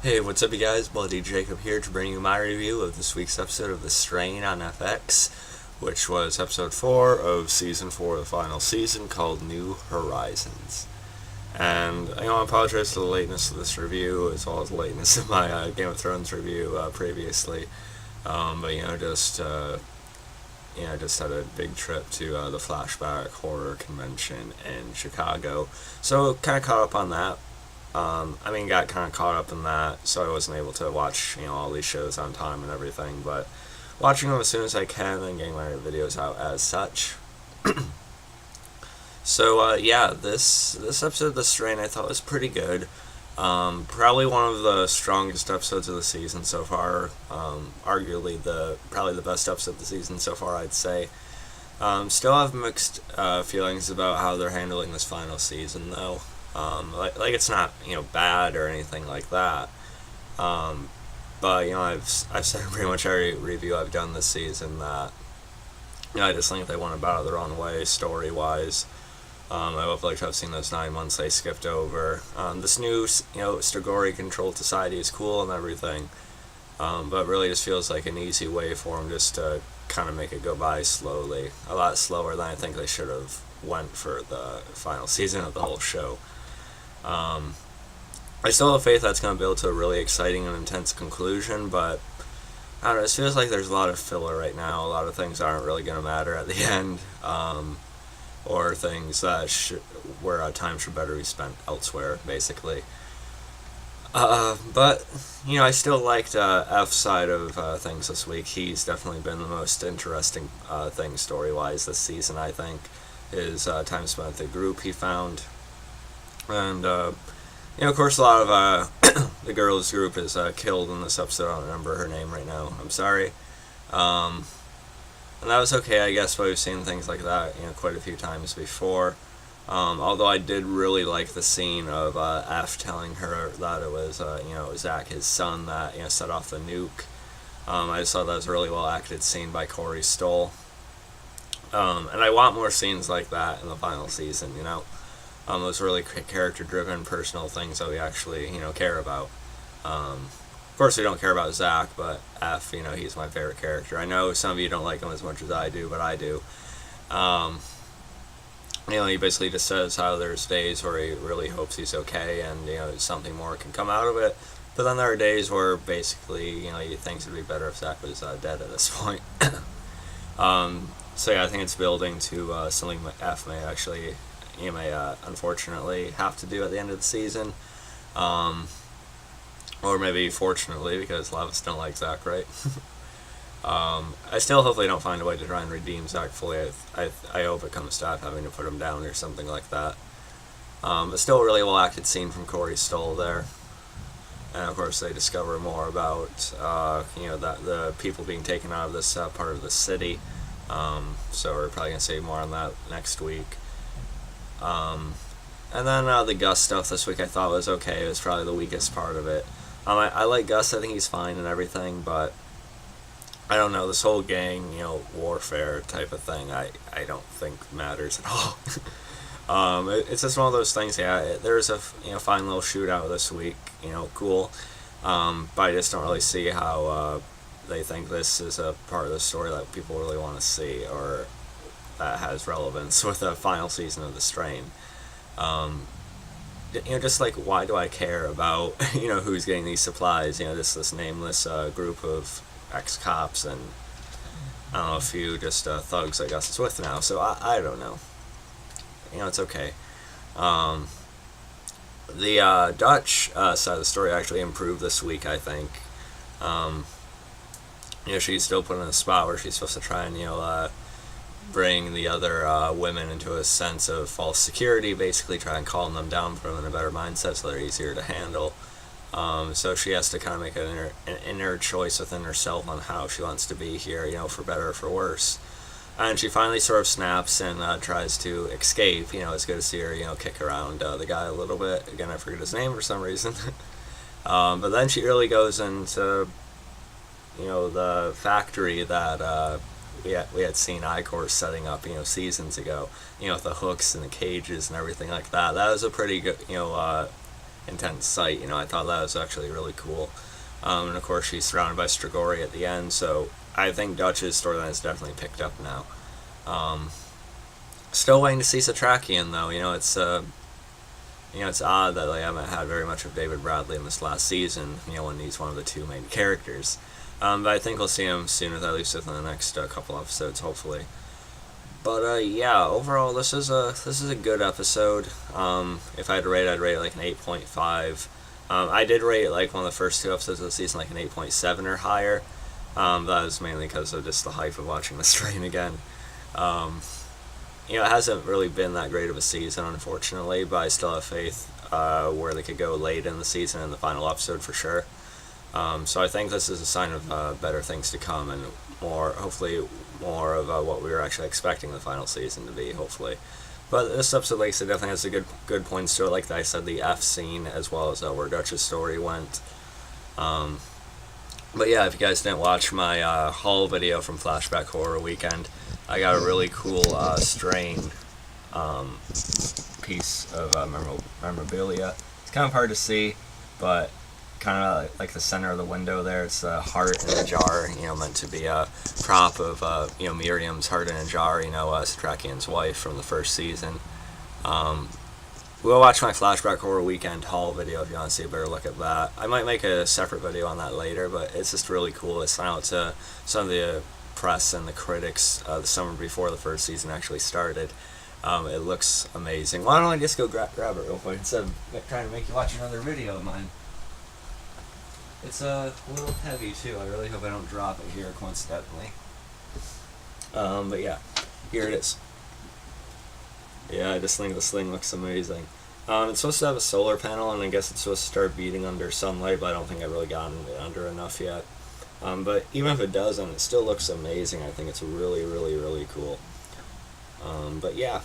Hey, what's up, you guys? Bloody Jacob here to bring you my review of this week's episode of The Strain on FX, which was episode 4 of season 4 of the final season, called New Horizons. And I apologize for the lateness of this review, as well as the lateness of my Game of Thrones review previously. But just had a big trip to the Flashback Horror Convention in Chicago, so kind of caught up on that. Got kind of caught up in that, so I wasn't able to watch, all these shows on time and everything, but watching them as soon as I can and getting my videos out as such. This episode of The Strain I thought was pretty good. Probably one of the strongest episodes of the season so far. Arguably probably the best episode of the season so far, I'd say. Still have mixed feelings about how they're handling this final season, though. It's not bad or anything like that. But I've said in pretty much every review I've done this season that I just think they went about it the wrong way story wise. I would like to have seen those 9 months they skipped over. This new Strigoi controlled society is cool and everything, but it really just feels like an easy way for them just to kind of make it go by slowly, a lot slower than I think they should have went for the final season of the whole show. I still have faith that's going to build to a really exciting and intense conclusion, but I don't know, it feels like there's a lot of filler right now. A lot of things aren't really going to matter at the end, or things that where time should better be spent elsewhere, basically. But I still liked F's side of things this week. He's definitely been the most interesting thing story-wise this season, I think. His time spent with the group he found. And, of course, a lot of the girls' group is killed in this episode. I don't remember her name right now. I'm sorry. And that was okay, I guess, but we've seen things like that, quite a few times before. Although I did really like the scene of F telling her that it was, Zach, his son, that, set off the nuke. I just thought that was a really well acted scene by Corey Stoll. And I want more scenes like that in the final season, those really character-driven, personal things that we actually, care about. Of course, we don't care about Zach, but F, he's my favorite character. I know some of you don't like him as much as I do, but I do. He basically just says how there's days where he really hopes he's okay and, something more can come out of it. But then there are days where basically, he thinks it'd be better if Zach was dead at this point. I think it's building to something F may actually, unfortunately have to do at the end of the season. Or maybe fortunately, because a lot of us don't like Zach, right? I still hopefully don't find a way to try and redeem Zach fully. I hope it comes to having to put him down or something like that. But still a really well acted scene from Corey Stoll there. And of course they discover more about, that the people being taken out of this part of the city. So we're probably going to see more on that next week. And then the Gus stuff this week I thought was okay. It was probably the weakest part of it. I like Gus. I think he's fine and everything, but I don't know, this whole gang, warfare type of thing, I don't think matters at all. It's just one of those things, there's a, fine little shootout this week, cool. But I just don't really see how they think this is a part of the story that people really want to see, or that has relevance with the final season of The Strain. Just like, why do I care about, who's getting these supplies, this nameless group of ex-cops and, I don't know, a few just thugs I guess it's with now, so I don't know. It's okay. The Dutch side of the story actually improved this week, I think. She's still put in a spot where she's supposed to try and, bring the other women into a sense of false security, basically try and calm them down, put them in a better mindset so they're easier to handle. So she has to kind of make an inner choice within herself on how she wants to be here, for better or for worse. And she finally sort of snaps and tries to escape. It's good to see her, kick around the guy a little bit. Again, I forget his name for some reason. But then she really goes into, the factory that we had seen Icor setting up, seasons ago, with the hooks and the cages and everything like that. That was a pretty good, intense sight. I thought that was actually really cool. And of course, she's surrounded by Strigoi at the end, so I think Dutch's storyline has definitely picked up now. Still waiting to see Satrakian, though. It's odd that they haven't had very much of David Bradley in this last season, when he's one of the two main characters. But I think we'll see him soon, at least within the next couple episodes, hopefully. But yeah, overall, this is a good episode. If I had to rate it, I'd rate it like an 8.5. I did rate it like one of the first two episodes of the season like an 8.7 or higher. That was mainly because of just the hype of watching the strain again. It hasn't really been that great of a season, unfortunately, but I still have faith where they could go late in the season in the final episode for sure. So I think this is a sign of better things to come, and hopefully more of what we were actually expecting the final season to be, hopefully. But this episode, like I said, definitely has a good points to it. Like I said, the F scene, as well as where Dutch's story went. But yeah, if you guys didn't watch my haul video from Flashback Horror Weekend, I got a really cool strain piece of memorabilia. It's kind of hard to see, but kind of like the center of the window there, it's a heart in a jar, meant to be a prop of, Miriam's heart in a jar, Satrakian's wife from the first season. We'll watch my Flashback Horror Weekend haul video if you want to see a better look at that. I might make a separate video on that later, but it's just really cool. It's sent out to some of the press and the critics the summer before the first season actually started. It looks amazing. Why don't I just go grab it real quick instead of trying to make you watch another video of mine. It's a little heavy too. I really hope I don't drop it here coincidentally. But yeah, here it is. Yeah, I just think this thing looks amazing. It's supposed to have a solar panel, and I guess it's supposed to start beating under sunlight, but I don't think I've really gotten it under enough yet. But even if it doesn't, it still looks amazing. I think it's really, really, really cool. But yeah.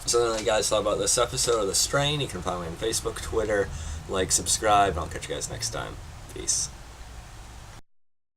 So then you guys thought about this episode of The Strain. You can find me on Facebook, Twitter, subscribe, and I'll catch you guys next time. Peace.